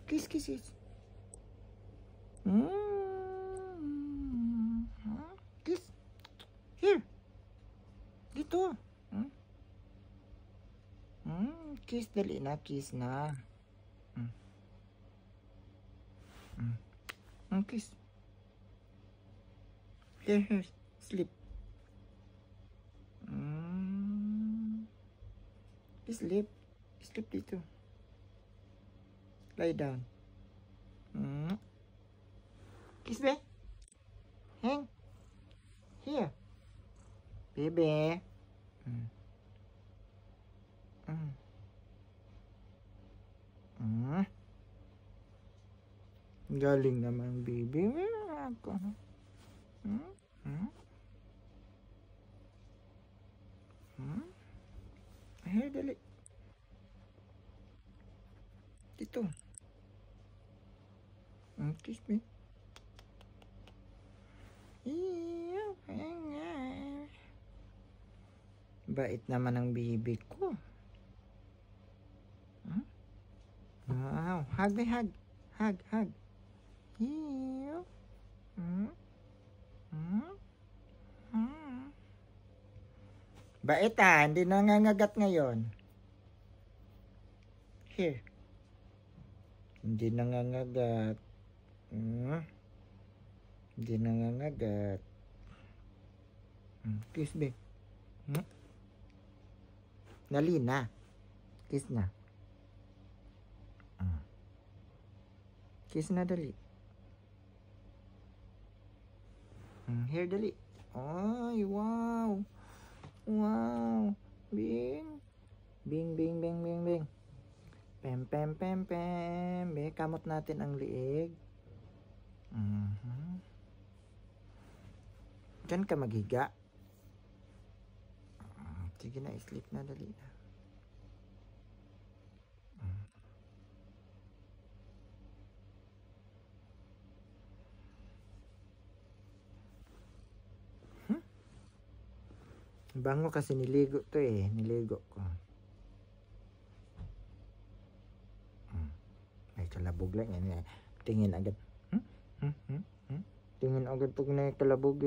Kiss, kiss, kiss. Kiss. Here. Dito. Kiss, dali na. Kiss na. Kiss. Here, here. Sleep. Sleep. Sleep dito. Lie down. Kiss, be. Hang. Here. Baby. Galing naman, baby. Ako. Here, dali. Dito. Kiss me. Bait naman ang baby ko. Wow. Hug me, hug. Hug, hug. Here. Bait hindi nangangagat ngayon. Here. Hindi nangangagat. Hindi nangangagat. Kiss, babe. Dali na. Kiss na. Kiss na, dali. Here, dali. Ay, wow. Wow. Bing. Bing, bing, bing, bing, bing. Pem, pem, pem, pem. Kamot natin ang liig. Diyan ka maghiga. Sige na, sleep na, dali na. Bango kasi niligo to niligo ko. Ay, kalabog lang yan. Tingin agad. Tingin agad pag naikalabog